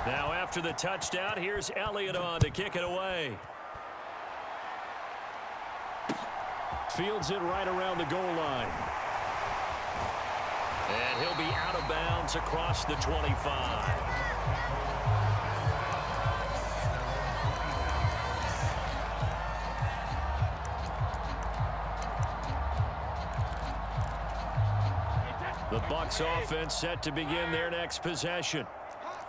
Now after the touchdown, here's Elliott on to kick it away. Fields it right around the goal line. And he'll be out of bounds across the 25. The Bucs offense set to begin their next possession.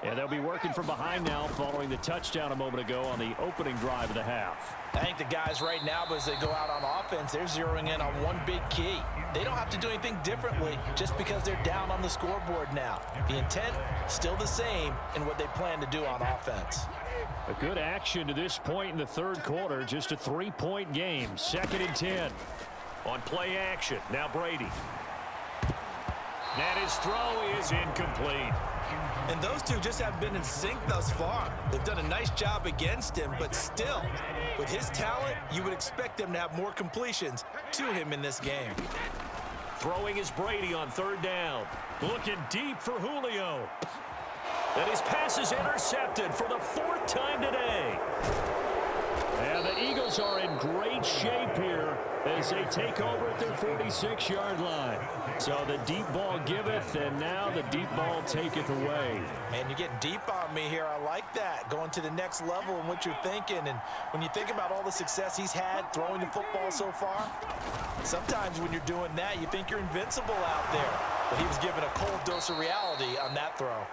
And they'll be working from behind now following the touchdown a moment ago on the opening drive of the half. I think the guys right now, as they go out on offense, they're zeroing in on one big key. They don't have to do anything differently just because they're down on the scoreboard now. The intent, still the same in what they plan to do on offense. A good action to this point in the third quarter. Just a 3-point game. 2nd and 10. On play action. Now Brady. And his throw is incomplete. And those two just have been in sync thus far. They've done a nice job against him, but still, with his talent, you would expect them to have more completions to him in this game. Throwing is Brady on 3rd down. Looking deep for Julio. And his pass is intercepted for the 4th time today. And the Eagles are in great shape here as they take over at their 46-yard line. So the deep ball giveth, and now the deep ball taketh away. Man, you're getting deep on me here. I like that. Going to the next level in what you're thinking. And when you think about all the success he's had throwing the football so far, sometimes when you're doing that, you think you're invincible out there. But he was given a cold dose of reality on that throw.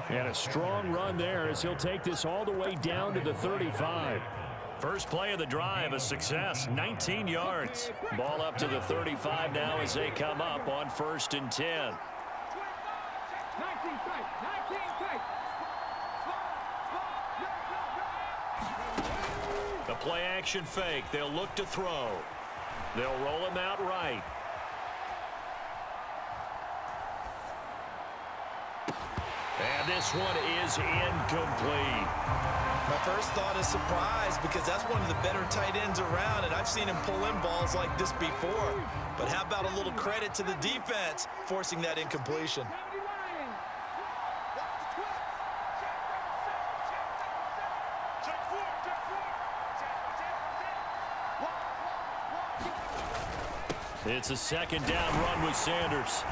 And a strong run there as he'll take this all the way down to the 35. First play of the drive, a success, 19 yards. Ball up to the 35 now as they come up on 1st and 10. The play action fake. They'll look to throw. They'll roll him out right. And this one is incomplete. My first thought is surprise because that's one of the better tight ends around, and I've seen him pull in balls like this before. But how about a little credit to the defense forcing that incompletion? It's a 2nd down run with Sanders.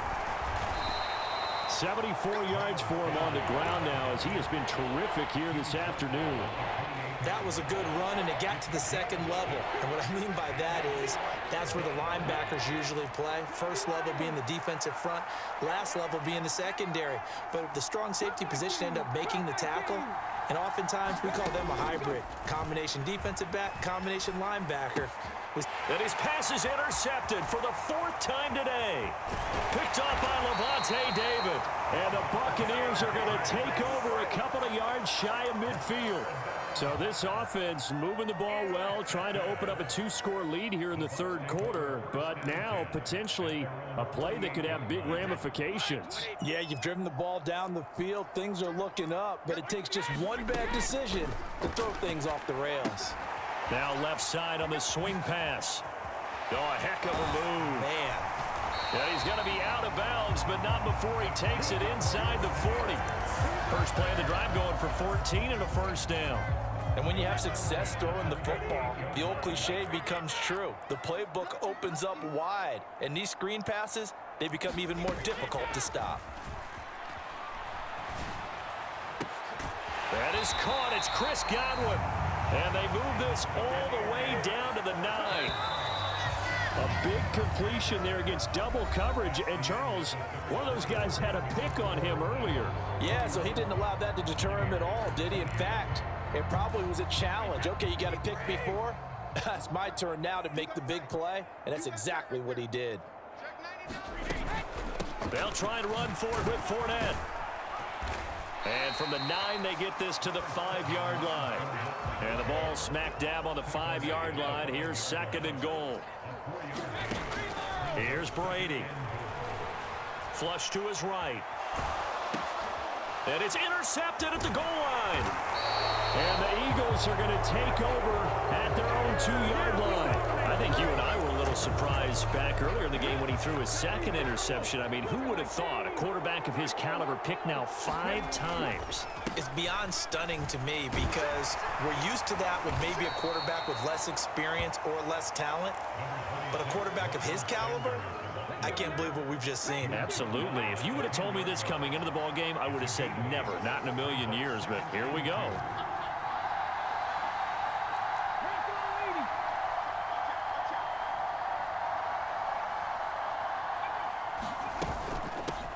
74 yards for him on the ground now as he has been terrific here this afternoon. That was a good run, and it got to the 2nd level. And what I mean by that is that's where the linebackers usually play. First level being the defensive front, last level being the secondary. But the strong safety position ended up making the tackle, and oftentimes we call them a hybrid. Combination defensive back, combination linebacker. And his pass is intercepted for the 4th time today. Picked off by Levante David. And the Buccaneers are going to take over a couple of yards shy of midfield. So this offense moving the ball well, trying to open up a 2-score lead here in the 3rd quarter. But now potentially a play that could have big ramifications. Yeah, you've driven the ball down the field. Things are looking up, but it takes just one bad decision to throw things off the rails. Now left side on the swing pass. Oh, a heck of a move. Man. Yeah, he's going to be out of bounds, but not before he takes it inside the 40. First play of the drive going for 14 and a 1st down. And when you have success throwing the football, the old cliche becomes true. The playbook opens up wide, and these screen passes, they become even more difficult to stop. That is caught. It's Chris Godwin. And they move this all the way down to the 9. A big completion there against double coverage. And Charles, one of those guys had a pick on him earlier. Yeah, so he didn't allow that to deter him at all, did he? In fact, it probably was a challenge. Okay, you got a pick before? It's my turn now to make the big play. And that's exactly what he did. They'll try and run for it with Fournette. And from the 9, they get this to the 5-yard line. And the ball smack dab on the 5-yard line. Here's 2nd and goal. Here's Brady. Flush to his right. And it's intercepted at the goal line. And the Eagles are going to take over at their own 2-yard line. I think you and I were a little surprised Rice back earlier in the game when he threw his second interception. I mean, who would have thought a quarterback of his caliber picked now 5 times? It's beyond stunning to me because we're used to that with maybe a quarterback with less experience or less talent. But a quarterback of his caliber, I can't believe what we've just seen. Absolutely. If you would have told me this coming into the ball game, I would have said never, not in a million years. But here we go.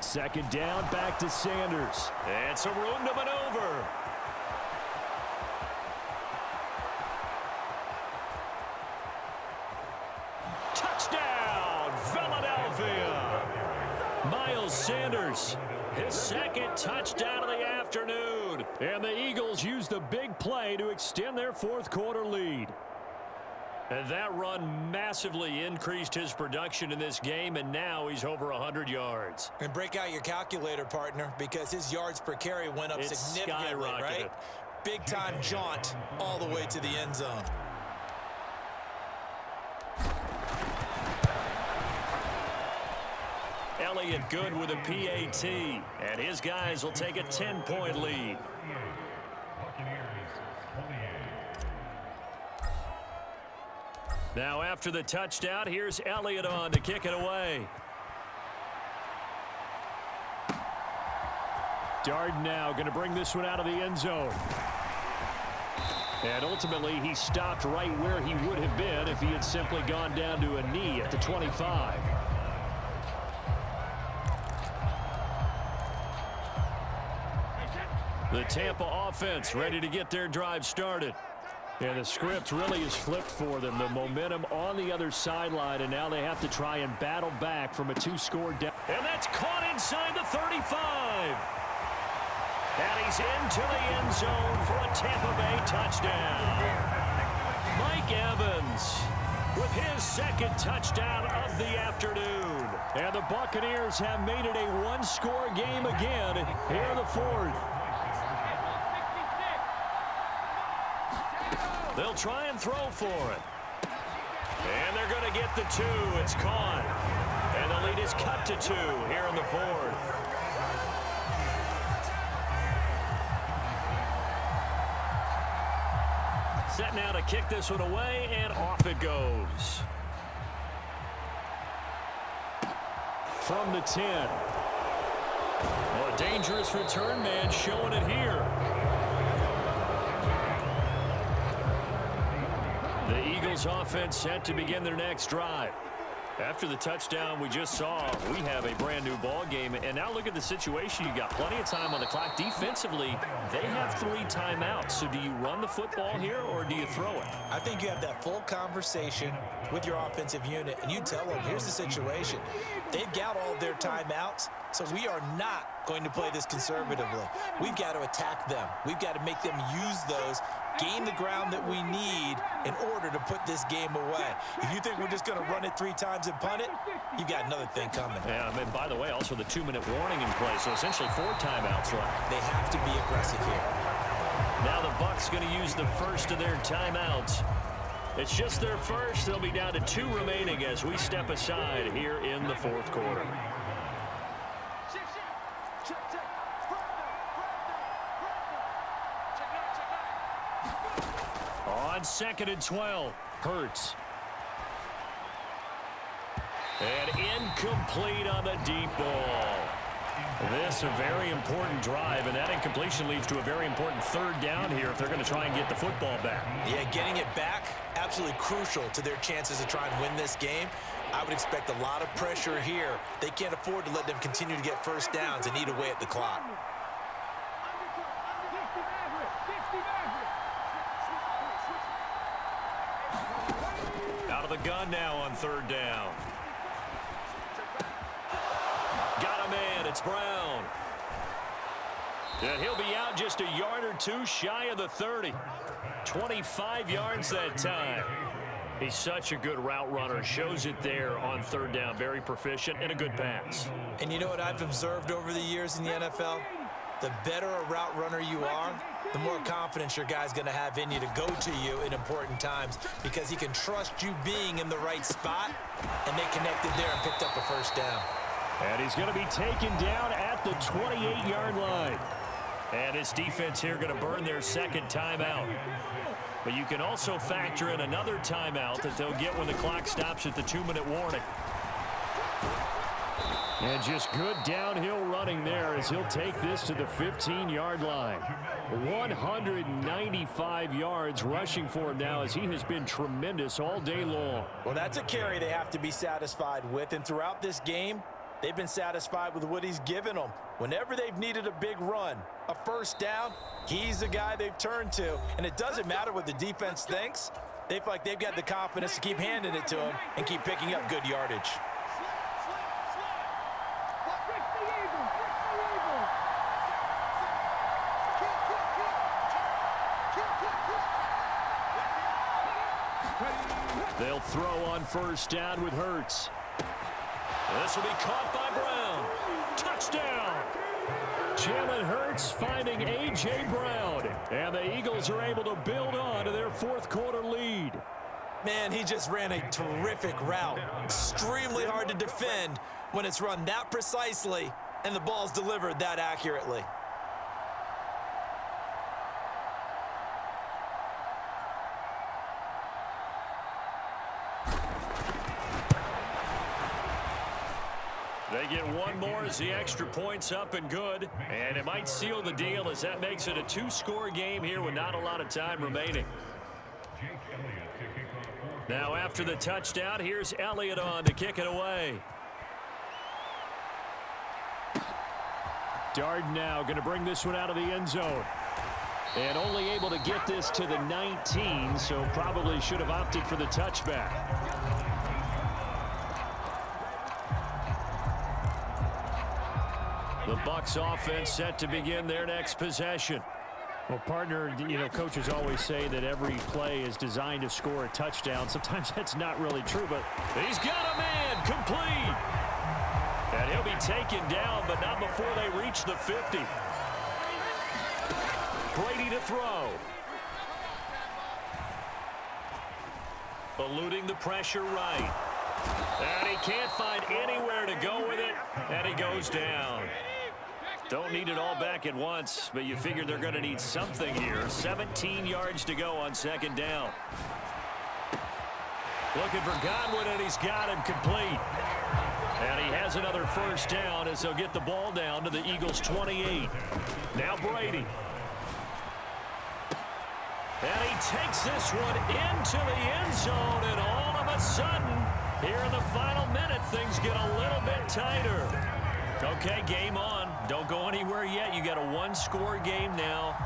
Second down, back to Sanders. It's a room to maneuver. Touchdown, Philadelphia. Miles Sanders, his second touchdown of the afternoon. And the Eagles use the big play to extend their fourth quarter lead. And that run massively increased his production in this game, and now he's over 100 yards. And break out your calculator, partner, because his yards per carry went up significantly, right? Big-time jaunt all the way to the end zone. Elliott good with a PAT, and his guys will take a 10-point lead. Now after the touchdown, here's Elliott on to kick it away. Darden now going to bring this one out of the end zone. And ultimately, he stopped right where he would have been if he had simply gone down to a knee at the 25. The Tampa offense ready to get their drive started. And the script really is flipped for them. The momentum on the other sideline, and now they have to try and battle back from a 2-score down. And that's caught inside the 35. And he's into the end zone for a Tampa Bay touchdown. Mike Evans with his second touchdown of the afternoon. And the Buccaneers have made it a 1-score game again here in the fourth. They'll try and throw for it. And they're going to get the 2. It's caught. And the lead is cut to 2 here in the fourth. Set now to kick this one away, and off it goes. From the 10. Well, a dangerous return man showing it here. The Eagles offense set to begin their next drive. After the touchdown we just saw, we have a brand new ball game. And now look at the situation. You got plenty of time on the clock. Defensively, they have 3 timeouts. So do you run the football here or do you throw it? I think you have that full conversation with your offensive unit, and you tell them, here's the situation. They've got all their timeouts, so we are not going to play this conservatively. We've got to attack them. We've got to make them use those, gain the ground that we need in order to put this game away. If you think we're just going to run it 3 times and punt it, you've got another thing coming. Yeah, and by the way, also the 2-minute warning in play, so essentially 4 timeouts left. They have to be aggressive here. Now the Bucs going to use the first of their timeouts. It's just their first. They'll be down to 2 remaining as we step aside here in the fourth quarter. On 2nd and 12, Hurts. And incomplete on the deep ball. This a very important drive, and that incompletion leads to a very important 3rd down here if they're going to try and get the football back. Yeah, getting it back, absolutely crucial to their chances to try and win this game. I would expect a lot of pressure here. They can't afford to let them continue to get first downs and eat away at the clock. Out of the gun now on 3rd down. Got a man. It's Brown. And he'll be out just a yard or 2 shy of the 30. 25 yards that time. He's such a good route runner. Shows it there on 3rd down. Very proficient and a good pass. And you know what I've observed over the years in the NFL? the better a route runner you are, the more confidence your guy's going to have in you to go to you in important times because he can trust you being in the right spot, and they connected there and picked up a first down. And he's going to be taken down at the 28-yard line. And this defense here going to burn their second timeout. But you can also factor in another timeout that they'll get when the clock stops at the 2-minute warning. And just good downhill running there as he'll take this to the 15-yard line. 195 yards rushing for him now as he has been tremendous all day long. Well, that's a carry they have to be satisfied with. And throughout this game, they've been satisfied with what he's given them. Whenever they've needed a big run, a first down, he's the guy they've turned to. And it doesn't matter what the defense thinks. They feel like they've got the confidence to keep handing it to him and keep picking up good yardage. They'll throw on first down with Hurts. This will be caught by Brown. Touchdown! Jalen Hurts finding A.J. Brown. And the Eagles are able to build on to their fourth-quarter lead. Man, he just ran a terrific route. Extremely hard to defend when it's run that precisely and the ball's delivered that accurately. They get one more as the extra point's up and good. And it might seal the deal as that makes it a two-score game here with not a lot of time remaining. Now after the touchdown, here's Elliott on to kick it away. Darden now going to bring this one out of the end zone. And only able to get this to the 19, so probably should have opted for the touchback. The Bucs offense set to begin their next possession. Well, partner, coaches always say that every play is designed to score a touchdown. Sometimes that's not really true, but he's got a man complete. And he'll be taken down, but not before they reach the 50. Brady to throw. Eluding the pressure right. And he can't find anywhere to go with it, and he goes down. Don't need it all back at once, but you figure they're going to need something here. 17 yards to go on second down. Looking for Godwin, and he's got him complete. And he has another first down as they'll get the ball down to the Eagles' 28. Now Brady. And he takes this one into the end zone, and all of a sudden, here in the final minute, things get a little bit tighter. Okay, game on. Don't go anywhere yet. You got a one-score game now.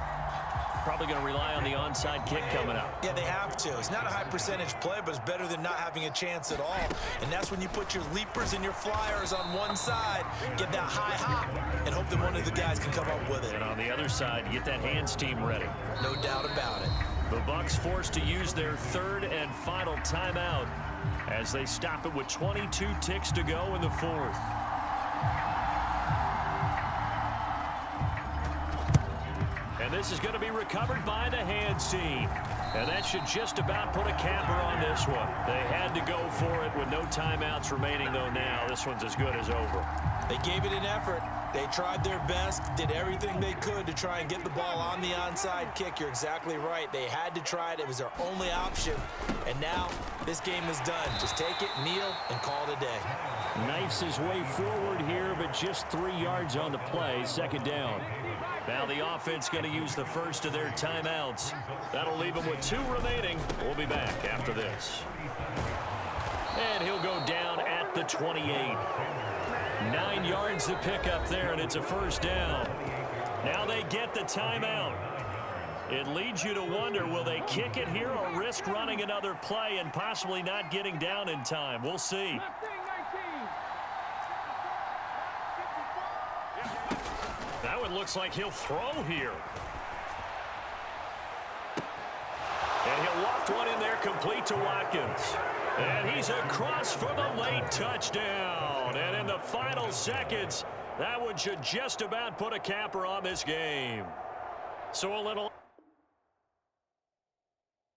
Probably going to rely on the onside kick coming up. Yeah, they have to. It's not a high-percentage play, but it's better than not having a chance at all. And that's when you put your leapers and your flyers on one side, get that high hop, and hope that one of the guys can come up with it. And on the other side, get that hands team ready. No doubt about it. The Bucs forced to use their third and final timeout as they stop it with 22 ticks to go in the fourth. And this is going to be recovered by the hands team. And that should just about put a capper on this one. They had to go for it with no timeouts remaining, though now. This one's as good as over. They gave it an effort. They tried their best, did everything they could to try and get the ball on the onside kick. You're exactly right. They had to try it. It was their only option. And now this game is done. Just take it, kneel, and call it a day. Knifes his way forward here, but just 3 yards on the play. Second down. Now the offense going to use the first of their timeouts. That'll leave them with 2 remaining. We'll be back after this. And he'll go down at the 28. 9 yards to pick up there, and it's a first down. Now they get the timeout. It leads you to wonder, will they kick it here or risk running another play and possibly not getting down in time? We'll see. That one looks like he'll throw here. And he'll loft one in there complete to Watkins. And he's across for the late touchdown. And in the final seconds, That one should just about put a capper on this game. So a little